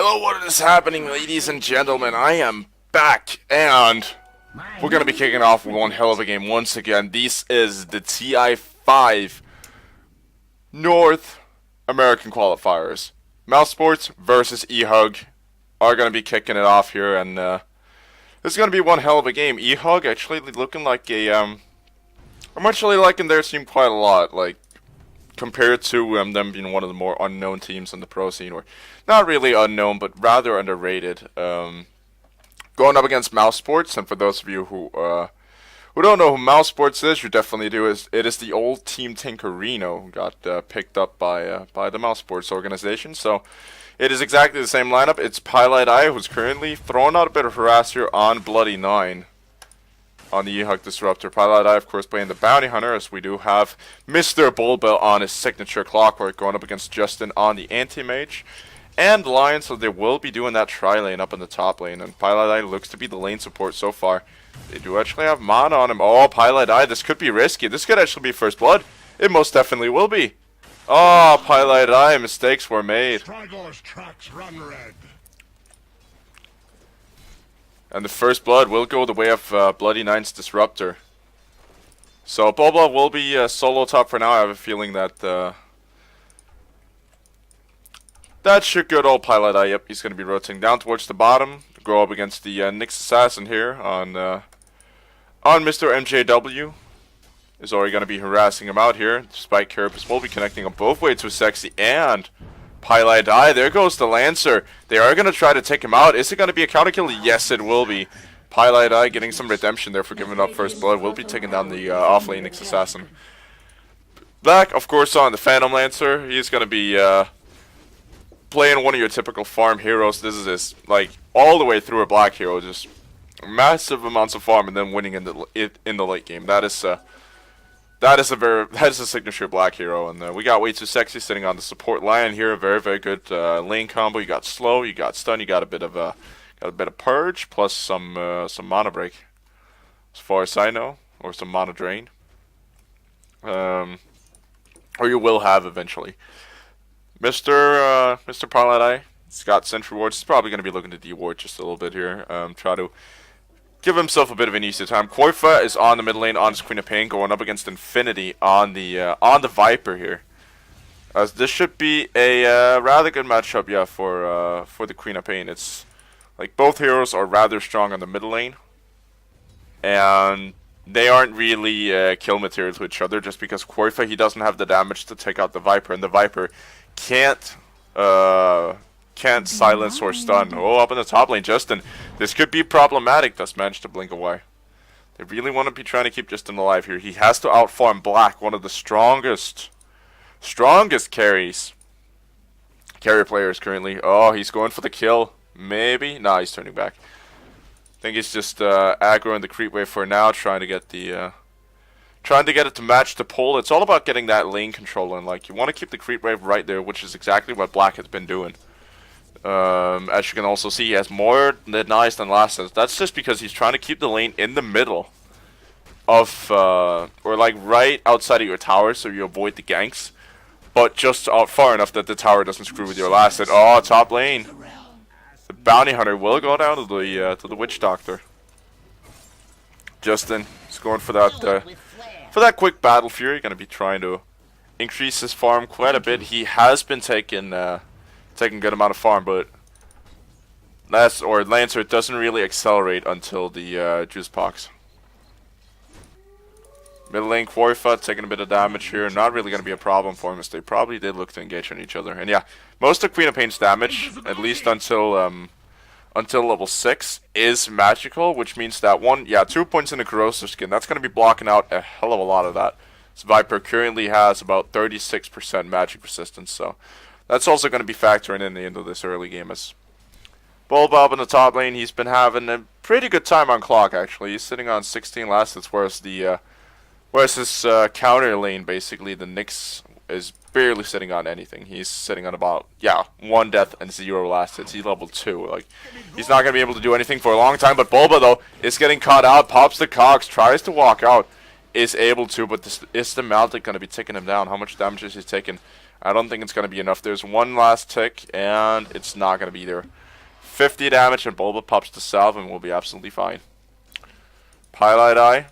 Yo, what is happening, ladies and gentlemen? I am back, and we're going to be kicking off one hell of a game once again. This is the TI5 North American qualifiers. Mouse Sports versus EHUG are going to be kicking it off here, and this is going to be one hell of a game. EHUG actually looking like a, I'm actually liking their team quite a lot, like, compared to them being one of the more unknown teams in the pro scene, or not really unknown, but rather underrated. Going up against Mouse Sports, and for those of you who don't know who Mouse Sports is, you definitely do. It is the old Team Tinkerino who got picked up by the Mouse Sports organization. So it is exactly the same lineup. It's Pilot Eye, who's currently throwing out a bit of harass here on Bloody 9. On the EHUG Disruptor. Pilot Eye, of course, playing the Bounty Hunter, as we do have Mr. Bulbell on his signature Clockwork, going up against Justin on the Anti-Mage. And Lion, so they will be doing that tri-lane up in the top lane, and Pilot Eye looks to be the lane support so far. They do actually have mana on him. Oh, Pilot Eye, this could be risky. This could actually be first blood. It most definitely will be. Oh, Pilot Eye, mistakes were made. Strigor's tracks run red. And the first blood will go the way of Bloody Nine's Disruptor. So Boba will be solo top for now. I have a feeling that that should good old Pilot Eye. Yep, he's going to be rotating down towards the bottom to go up against the Nyx Assassin here on Mr. MJW. Is already going to be harassing him out here. Spike Carapace will be connecting them both ways to Sexy and Pilot Eye. There goes the Lancer. They are going to try to take him out. Is it going to be a counter kill? Yes, it will be. Pilot Eye getting some redemption there for giving up first blood. Will be taking down the off-lane Nyx Assassin. Black, of course, on the Phantom Lancer. He's going to be playing one of your typical farm heroes. This is like all the way through a Black hero. Just massive amounts of farm and then winning in the late game. That is a signature Black hero, and we got way too sexy sitting on the support line here. A very, very good lane combo. You got slow, you got stun, you got a bit of purge plus some mana break, as far as I know, or some mana drain, or you will have eventually. Mr. Pilot Eye, he's got Sentry Wards. He's probably going to be looking to de-ward just a little bit here. Try to give himself a bit of an easy time. Koifa is on the mid lane on his Queen of Pain, going up against Infinity on the Viper here. As this should be a rather good matchup, yeah, for the Queen of Pain. It's like both heroes are rather strong on the mid lane, and they aren't really kill material to each other, just because Koifa, he doesn't have the damage to take out the Viper, and the Viper can't silence or stun. Oh, up in the top lane, Justin. This could be problematic. Does manage to blink away. They really want to be trying to keep Justin alive here. He has to outfarm Black, one of the strongest carrier players currently. Oh, he's going for the kill. Maybe. Nah, he's turning back. I think he's just aggroing the creep wave for now, trying to get it to match the pull. It's all about getting that lane control, and like you want to keep the creep wave right there, which is exactly what Black has been doing. As you can also see, he has more denies than last set. That's just because he's trying to keep the lane in the middle of, or like right outside of your tower, so you avoid the ganks, but just out far enough that the tower doesn't screw with your last set. Oh, top lane. The Bounty Hunter will go down to the Witch Doctor. Justin is going for that quick Battle Fury. Going to be trying to increase his farm quite a bit. He has been taking a good amount of farm, but Lancer doesn't really accelerate until the Juice Box. Middle lane Koifa taking a bit of damage here. Not really going to be a problem for him, as they probably did look to engage on each other. And yeah, most of Queen of Pain's damage, at least until level 6, is magical, which means that 2 points in the corrosive skin, that's going to be blocking out a hell of a lot of that. So Viper currently has about 36% magic resistance, so that's also going to be factoring in into this early game. As Bulbob in the top lane, he's been having a pretty good time on clock, actually. He's sitting on 16 last hits, whereas his counter lane, basically, the Nyx, is barely sitting on anything. He's sitting on about, 1 death and 0 last hits. He's level 2. Like, he's not going to be able to do anything for a long time, but Bulba, though, is getting caught out, pops the cogs, tries to walk out, is able to, but is the Maltic going to be taking him down? How much damage is he taking? I don't think it's going to be enough. There's one last tick, and it's not going to be there. 50 damage, and Bulba pops the salve, and we'll be absolutely fine. Pilot Eye.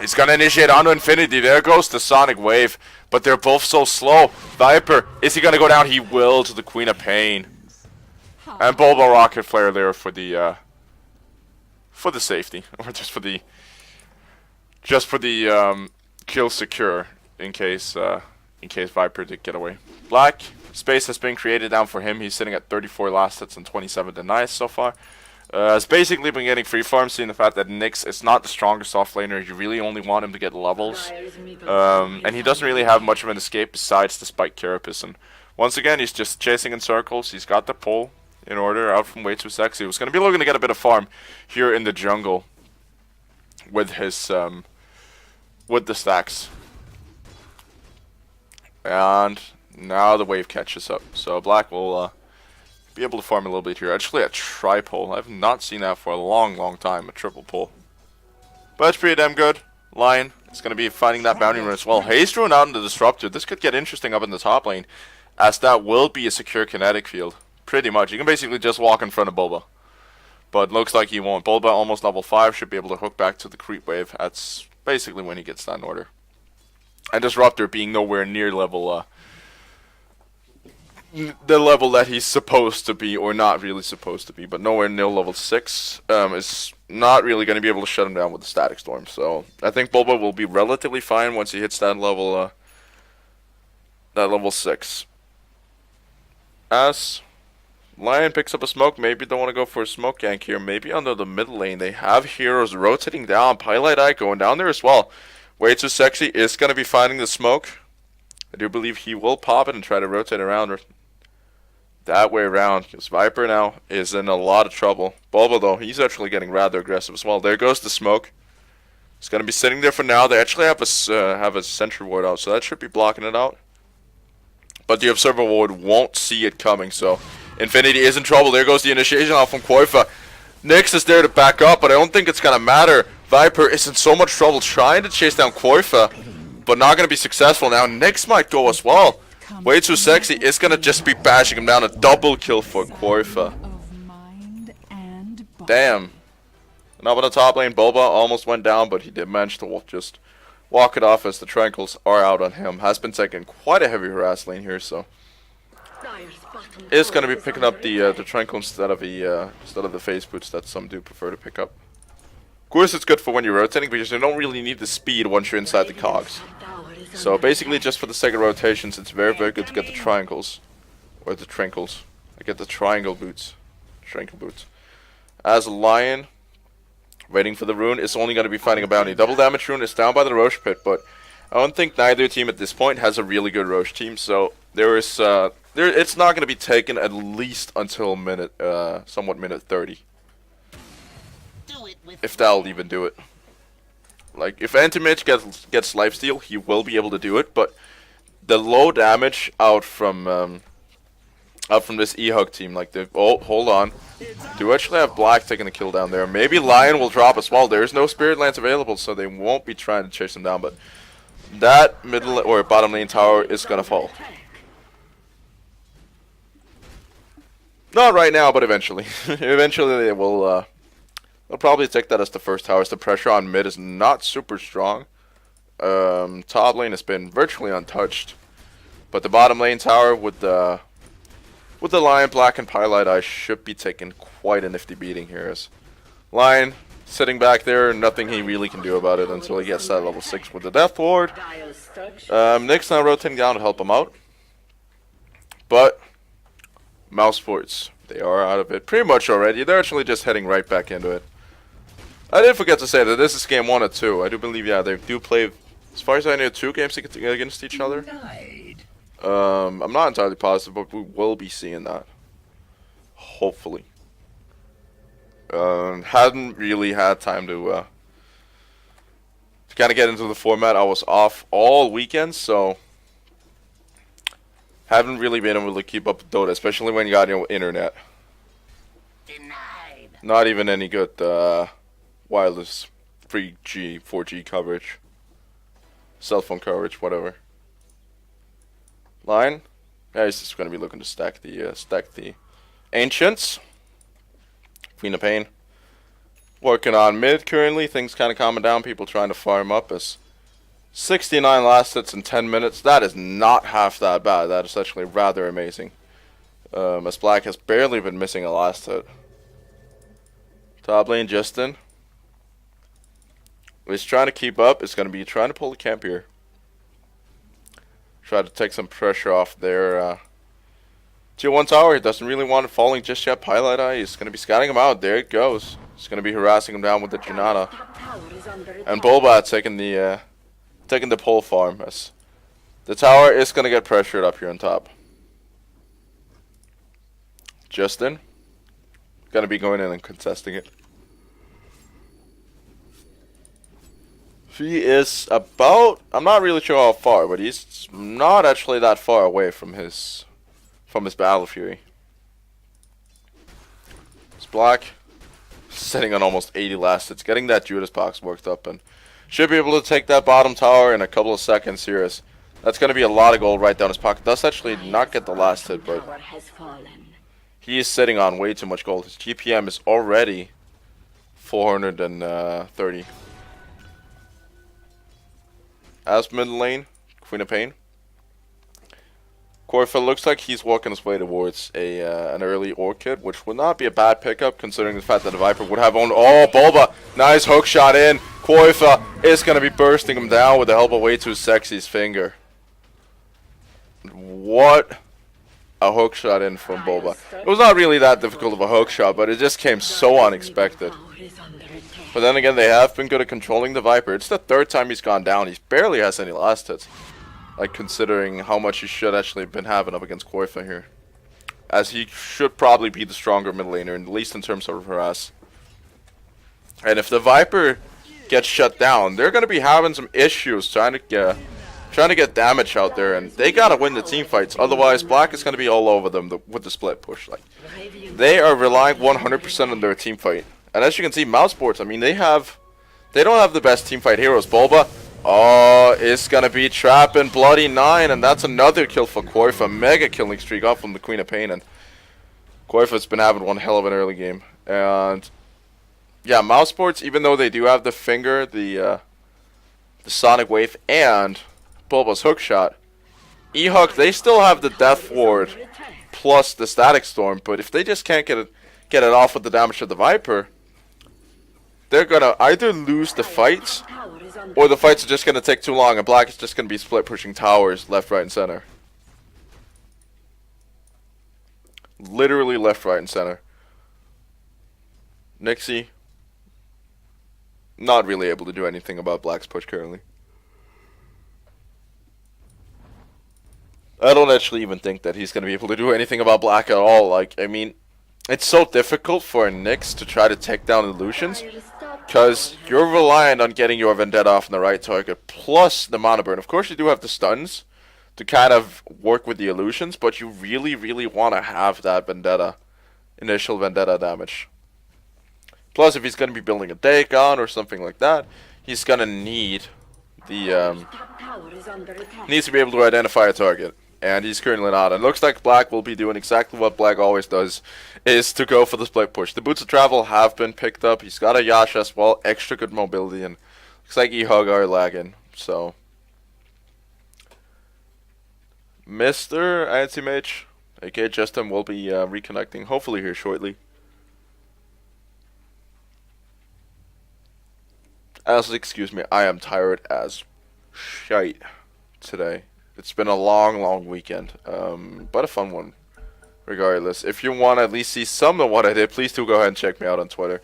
He's going to initiate onto Infinity. There goes the Sonic Wave, but they're both so slow. Viper, is he going to go down? He will, to the Queen of Pain. And Bulba Rocket Flare there for the safety, or just for the kill secure in case Viper did get away. Black space has been created down for him. He's sitting at 34 last hits and 27 denies so far. Has basically been getting free farm, seeing the fact that Nyx is not the strongest offlaner. You really only want him to get levels, and he doesn't really have much of an escape besides the Spike Carapace. And once again, he's just chasing in circles. He's got the pull in order out from way too sexy. He was going to be looking to get a bit of farm here in the jungle with his with the stacks. And now the wave catches up, so Black will be able to farm a little bit here. Actually, a tri-pull. I've not seen that for a long time, a triple pull. But it's pretty damn good. Lion is going to be finding that bounty rune as well. Haste Rune out in the Disruptor. This could get interesting up in the top lane, as that will be a secure kinetic field. Pretty much. You can basically just walk in front of Bulba. But looks like he won't. Bulba, almost level 5, should be able to hook back to the creep wave. That's basically when he gets that in order. And Disruptor being nowhere near level the level that he's supposed to be, or not really supposed to be, but nowhere near level 6, is not really going to be able to shut him down with the Static Storm. So I think Bulba will be relatively fine once he hits that level 6. As Lion picks up a smoke, maybe they want to go for a smoke gank here. Maybe under the mid lane they have heroes rotating down. Pilot Eye going down there as well. Way Too Sexy is going to be finding the smoke. I do believe he will pop it and try to rotate around that way around, because Viper now is in a lot of trouble. Bulba, though, he's actually getting rather aggressive as well. There goes the smoke. He's going to be sitting there for now. They actually have a sentry ward out, so that should be blocking it out. But the Observer ward won't see it coming, so Infinity is in trouble. There goes the initiation off from Koifa. Nyx is there to back up, but I don't think it's going to matter. Viper is in so much trouble trying to chase down Koifa, but not going to be successful. Now Nyx might go as well. Way Too Sexy is going to just be bashing him down. A double kill for Koifa. Damn. And up on the top lane, Bulba almost went down, but he did manage to just walk it off as the Tranquils are out on him. Has been taking quite a heavy harass lane here, so is going to be picking up the Tranquil instead of the Phase Boots that some do prefer to pick up. Of course, it's good for when you're rotating, because you don't really need the speed once you're inside the cogs. So basically, just for the sake of rotations, it's very good to get the triangles, or the Tranquils. I get the triangle boots, Tranquil boots. As Lion, waiting for the rune, is only going to be fighting a bounty. Double damage rune is down by the Roche pit, but I don't think neither team at this point has a really good Roche team. So it's not going to be taken at least until minute 30. If that'll even do it. Like, if Anti-Mage gets lifesteal, he will be able to do it, but the low damage out from this EHUG team, like, hold on. Do actually have Black taking the kill down there. Maybe Lion will drop as well. There's no Spirit Lance available, so they won't be trying to chase him down, but that middle or bottom lane tower is gonna fall. Not right now, but eventually. Eventually they will, they'll probably take that as the first tower, as the pressure on mid is not super strong. Top lane has been virtually untouched. But the bottom lane tower with the Lion, Black, and Pilot Eye should be taking quite a nifty beating here. As Lion sitting back there, nothing he really can do about it until he gets that level 6 with the Death Ward. Nyx now rotating down to help him out. But Mouse Sports, they are out of it pretty much already. They're actually just heading right back into it. I did forget to say that this is game 1 or 2. I do believe, yeah, they do play, as far as I know, 2 games against each other. I'm not entirely positive, but we will be seeing that. Hopefully. Hadn't really had time to kind of get into the format. I was off all weekend, so haven't really been able to keep up with Dota, especially when you got your internet. Denied. Not even any good wireless 3G, 4G coverage, cell phone coverage, whatever. line. Yeah, he's just going to be looking to stack the Ancients. Queen of Pain. Working on mid currently. Things kind of calming down. People trying to farm up as 69 last hits in 10 minutes. That is not half that bad. That is actually rather amazing. As Black has barely been missing a last hit. Top lane Justin. He's trying to keep up. It's going to be trying to pull the camp here. Try to take some pressure off their Tier 1 tower. He doesn't really want it falling just yet. Pilot Eye. He's going to be scouting him out. There it goes. He's going to be harassing him down with the Janata. And Bulbat taking the pole farm. As the tower is going to get pressured up here on top. Justin. Going to be going in and contesting it. He is about, I'm not really sure how far, but he's not actually that far away from his Battle Fury. It's Black sitting on almost 80 last hits, getting that Judas box worked up, and should be able to take that bottom tower in a couple of seconds here. As that's going to be a lot of gold right down his pocket. Does actually not get the last hit, but he is sitting on way too much gold. His GPM is already 430. As mid lane, Queen of Pain. Corfa looks like he's walking his way towards an early Orchid, which would not be a bad pickup considering the fact that the Viper would have owned. Oh, Bulba! Nice hook shot in. Corfa is going to be bursting him down with the help of way too sexy's finger. What a hook shot in from Bulba. It was not really that difficult of a hook shot, but it just came so unexpected. But then again, they have been good at controlling the Viper. It's the third time he's gone down. He barely has any last hits. Like, considering how much he should actually have been having up against Corfa here. As he should probably be the stronger mid laner, at least in terms of harass. And if the Viper gets shut down, they're going to be having some issues trying to get damage out there. And they got to win the team fights. Otherwise, Black is going to be all over them with the split push. Like, they are relying 100% on their team fight. And as you can see, Mouse Sports, I mean, they don't have the best teamfight heroes. Bulba, oh, it's going to be trapping Bloody 9, and that's another kill for Corfa. Mega killing streak off from the Queen of Pain, and Corfa's been having one hell of an early game. And, yeah, Mouse Sports, even though they do have the finger, the Sonic Wave, and Bulba's hook shot, EHUG, they still have the Death Ward plus the Static Storm, but if they just can't get it off with the damage of the Viper, they're going to either lose the fights, or the fights are just going to take too long, and Black is just going to be split pushing towers left, right, and center. Literally left, right, and center. Nixie, not really able to do anything about Black's push currently. I don't actually even think that he's going to be able to do anything about Black at all. Like, I mean, it's so difficult for a Nyx to try to take down illusions, because you're reliant on getting your Vendetta off on the right target, plus the mana burn. Of course, you do have the stuns to kind of work with the illusions, but you really, really want to have that Vendetta, initial Vendetta damage. Plus, if he's going to be building a Dagon or something like that, he's going to need needs to be able to identify a target. And he's currently not. And looks like Black will be doing exactly what Black always does, is to go for the split push. The Boots of Travel have been picked up. He's got a Yasha as well, extra good mobility, and looks like EHUG are lagging. So, Mr. Anti-Mage, aka Justin, will be reconnecting, hopefully here shortly. Excuse me, I am tired as shite today. It's been a long, long weekend, but a fun one, regardless. If you want to at least see some of what I did, please do go ahead and check me out on Twitter.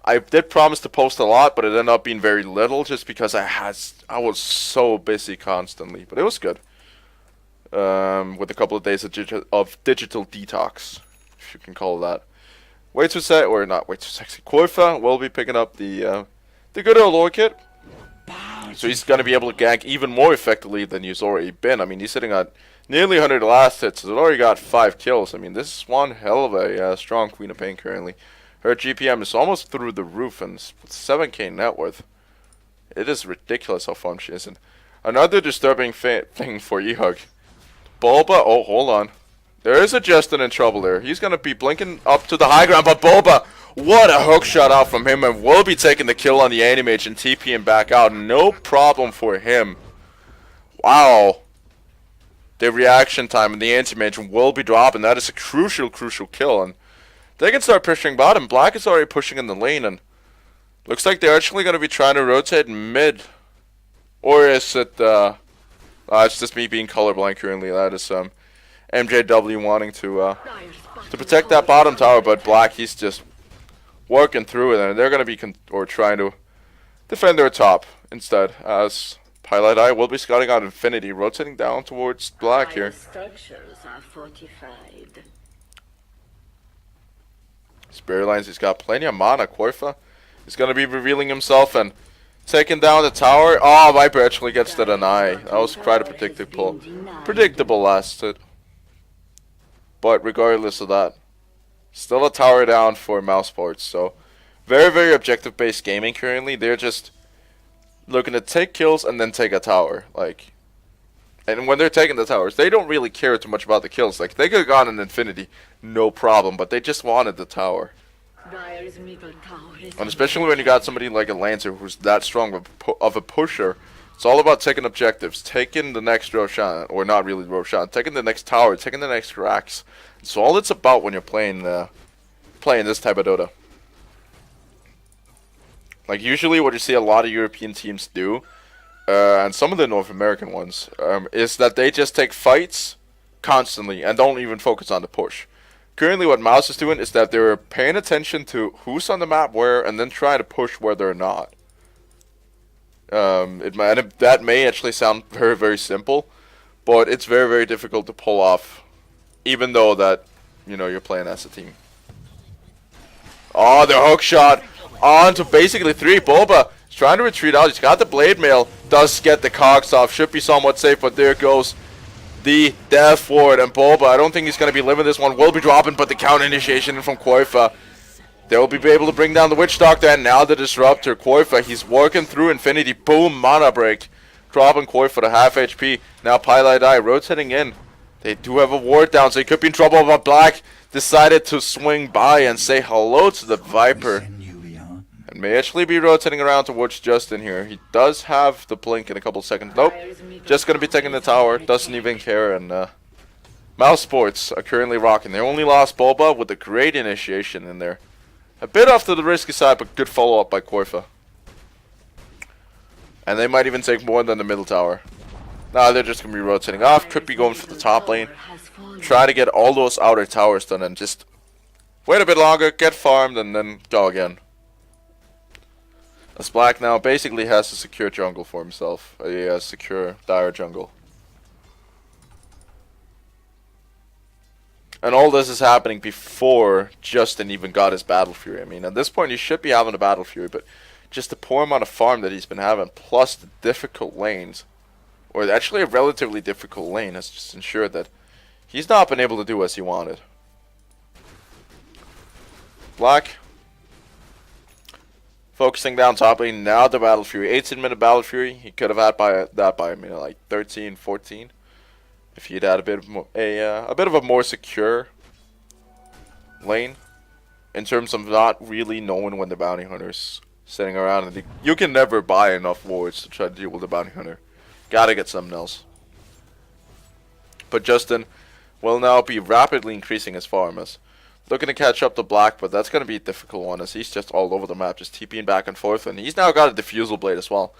I did promise to post a lot, but it ended up being very little, just because I was so busy constantly. But it was good, with a couple of days of digital detox, if you can call it that. Way too sexy, or not way too sexy. Corfa will be picking up the good old Orchid. So he's going to be able to gank even more effectively than he's already been. I mean, he's sitting at nearly 100 last hits. He's already got 5 kills. I mean, this is one hell of a strong Queen of Pain currently. Her GPM is almost through the roof, and 7k net worth. It is ridiculous how fun she is. And another disturbing thing for EHUG. Bulba, oh, hold on. There is a Justin in trouble there. He's going to be blinking up to the high ground, but Bulba, what a hook shot out from him, and will be taking the kill on the Animage and TPing back out. No problem for him. Wow. The reaction time and the Anti-Mage will be dropping. That is a crucial kill, and they can start pushing bottom. Black is already pushing in the lane, and looks like they're actually going to be trying to rotate mid. Or is it, it's just me being colorblind currently. That is MJW wanting to protect that bottom tower, but Black, he's just working through it, and they're going to be trying to defend their top instead, as Pilot Eye will be scouting out Infinity, rotating down towards Black here. Structures are fortified. Spirit Lines, he's got plenty of mana. Qualifier is going to be revealing himself and taking down the tower. Oh, Viper actually gets the deny. That was quite a predictable last hit. But regardless of that, still a tower down for Mouse Sports. So very objective based gaming currently. They're just looking to take kills and then take a tower. And when they're taking the towers, they don't really care too much about the kills. Like, they could have gone in Infinity, no problem, but they just wanted the tower. And especially when you got somebody like a Lancer who's that strong of a pusher, it's all about taking objectives, taking the next Roshan, or not really Roshan, taking the next tower, taking the next racks. It's all it's about when you're playing this type of Dota. Like, usually what you see a lot of European teams do, and some of the North American ones, is that they just take fights constantly and don't even focus on the push. Currently what Mouz is doing is that they're paying attention to who's on the map where, and then try to push where they're not. That may actually sound very simple, but it's very difficult to pull off, even though that, you're playing as a team. Oh, the hook shot on to basically 3. Bulba is trying to retreat out. He's got the blade mail, does get the cogs off, should be somewhat safe, but there goes the death ward, and Bulba, I don't think he's going to be living this one, will be dropping, but the counter initiation from Qualifier. They'll be able to bring down the Witch Doctor, and now the Disruptor. Qualifier, he's working through Infinity. Boom, mana break. Dropping Qualifier to half HP. Now Pilot Eye rotating in. They do have a ward down, so he could be in trouble, but Black decided to swing by and say hello to the Viper. And may actually be rotating around towards Justin here. He does have the blink in a couple seconds. Nope. Just going to be taking the tower. Doesn't even care. And Mouse Sports are currently rocking. They only lost Bulba with a great initiation in there. A bit off to the risky side, but good follow-up by Qualifier. And they might even take more than the middle tower. Nah, they're just going to be rotating off. Could be going for the top lane. Try to get all those outer towers done and just wait a bit longer, get farmed, and then go again. As Black now basically has a secure jungle for himself. A secure dire jungle. And all this is happening before Justin even got his Battle Fury. I mean, at this point he should be having a Battle Fury, but just the poor amount of farm that he's been having, plus the difficult lanes, or actually a relatively difficult lane, has just ensured that he's not been able to do as he wanted. Black focusing down top lane, now the Battle Fury. 18-minute Battle Fury, he could have had that by like 13, 14. If he'd had a bit of a more secure lane, in terms of not really knowing when the bounty hunter's sitting around. And you can never buy enough wards to try to deal with the bounty hunter. Gotta get something else. But Justin will now be rapidly increasing his farm, as looking to catch up to Black, but that's going to be a difficult one, as he's just all over the map, just TPing back and forth, and he's now got a Diffusal Blade as well.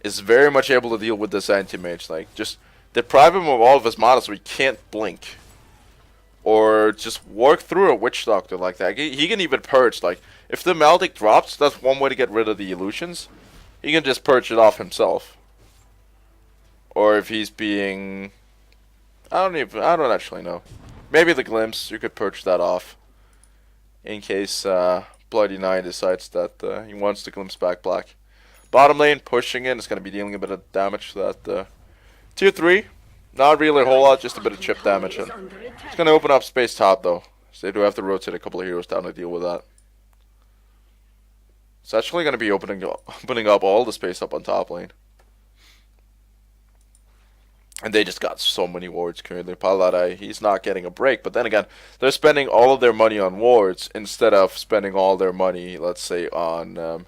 Is very much able to deal with this anti-mage, like, just deprive him of all of his mana so he can't blink. Or just work through a Witch Doctor like that. He can even purge, like, if the Meldic drops, that's one way to get rid of the illusions. He can just purge it off himself. Or if he's being... I don't actually know. Maybe the Glimpse, you could purge that off. In case Bloody Knight decides that he wants to glimpse back Black. Bottom lane, pushing in, is going to be dealing a bit of damage to that tier 3. Not really a whole lot, just a bit of chip damage. And it's going to open up space top though. So they do have to rotate a couple of heroes down to deal with that. It's actually going to be opening up all the space up on top lane. And they just got so many wards currently. Paladai, he's not getting a break. But then again, they're spending all of their money on wards instead of spending all their money, let's say, on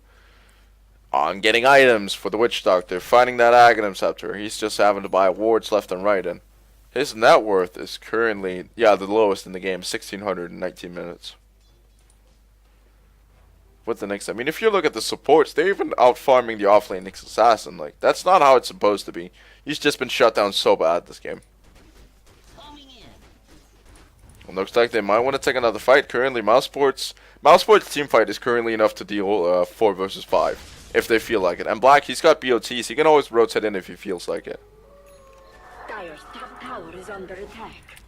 getting items for the Witch Doctor, finding that Aghanim Scepter. He's just having to buy wards left and right. And his net worth is currently, the lowest in the game, 1,619 minutes. With the Nyx, I mean, if you look at the supports, they're even out farming the offlane Nyx Assassin. Like, that's not how it's supposed to be. He's just been shut down so bad this game. Well, looks like they might want to take another fight. Currently, Mousesport's team fight is currently enough to deal 4 versus 5 if they feel like it. And Black, he's got BOTs. He can always rotate in if he feels like it. Dire's top tower is under attack.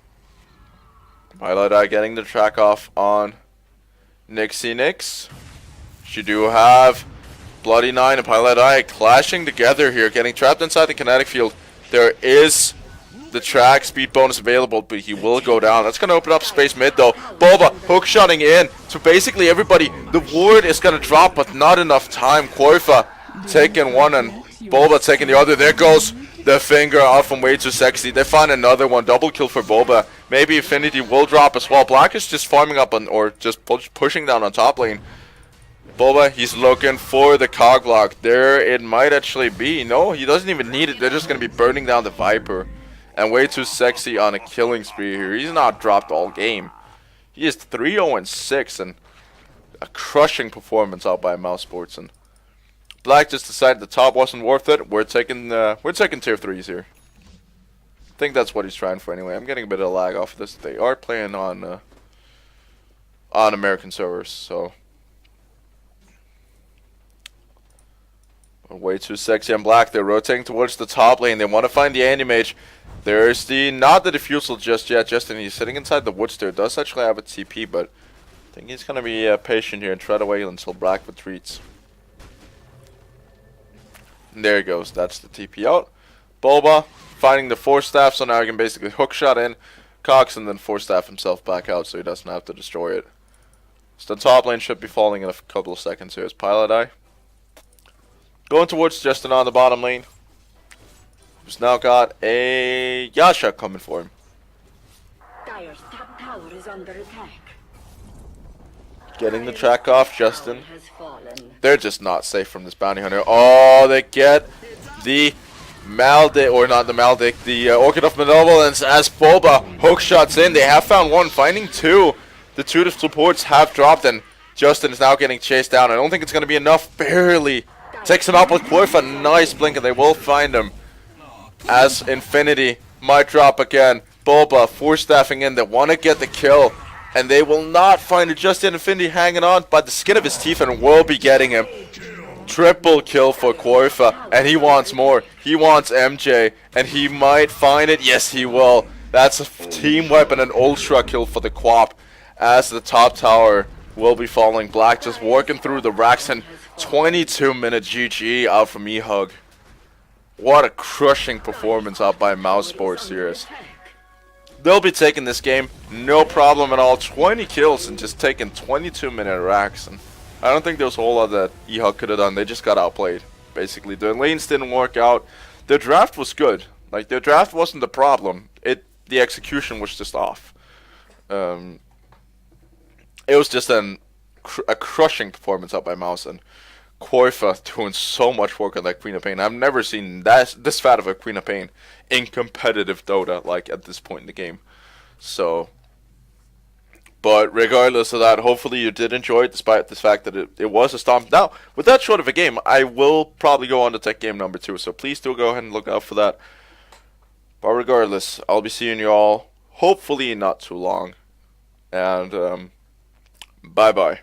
Pilot getting the track off on Nyx. You do have Bloody 9 and Pilot clashing together here, getting trapped inside the kinetic field. There is the track speed bonus available, but he will go down. That's going to open up space mid, though. Bulba hook-shotting in to basically everybody. The ward is going to drop, but not enough time. Qualifier taking one and Bulba taking the other. There goes the finger off from Way Too Sexy. They find another one. Double kill for Bulba. Maybe Affinity will drop as well. Black is just farming up on, or just pushing down on top lane. Bulba, he's looking for the cog block. There it might actually be. No, he doesn't even need it. They're just going to be burning down the Viper. And Way Too Sexy on a killing spree here. He's not dropped all game. He is 3-0-6 and a crushing performance out by Mousesports. And Black just decided the top wasn't worth it. We're taking tier 3s here. I think that's what he's trying for anyway. I'm getting a bit of lag off of this. They are playing on American servers, so Way Too Sexy and Black. They're rotating towards the top lane. They want to find the Anti-Mage. There's not the Diffusal just yet. Justin, he's sitting inside the woods there. Does actually have a TP, but I think he's going to be patient here and try to wait until Black retreats. And there he goes. That's the TP out. Bulba finding the Force Staff, so now he can basically hook shot in Cox and then Force Staff himself back out so he doesn't have to destroy it. So the top lane should be falling in a couple of seconds here as Pilot going towards Justin on the bottom lane. Who's now got a Yasha coming for him. Dire's top tower is under attack. Getting the track off, Justin. Has fallen. They're just not safe from this bounty hunter. Oh, they get the Maldic, or not the Maldic, the Orchid of Malevolence as Bulba hook shots in. They have found one, finding two. The two supports have dropped and Justin is now getting chased down. I don't think it's going to be enough. Barely. Takes him out with Qualifier. Nice blink, and they will find him. As Infinity might drop again. Bulba force staffing in. They want to get the kill. And they will not find it. Just yet. Infinity hanging on by the skin of his teeth and will be getting him. Triple kill for Qualifier. And he wants more. He wants MJ. And he might find it. Yes, he will. That's a team weapon, an ultra kill for the Quap. As the top tower will be falling. Black just working through the racks and 22-minute GG out from EHUG. What a crushing performance out by Mousesports series. They'll be taking this game, no problem at all. 20 kills and just taking 22-minute racks. And I don't think there was a whole lot that EHUG could have done. They just got outplayed, basically. Their lanes didn't work out. Their draft was good. Like, their draft wasn't the problem. The execution was just off. It was just a crushing performance out by Mouse, and Qualifier doing so much work on that Queen of Pain. I've never seen this fat of a Queen of Pain in competitive Dota, like, at this point in the game. So, but regardless of that, hopefully you did enjoy it, despite the fact that it was a stomp. Now, with that short of a game, I will probably go on to tech game number 2, so please do go ahead and look out for that. But regardless, I'll be seeing you all, hopefully not too long. And, bye-bye.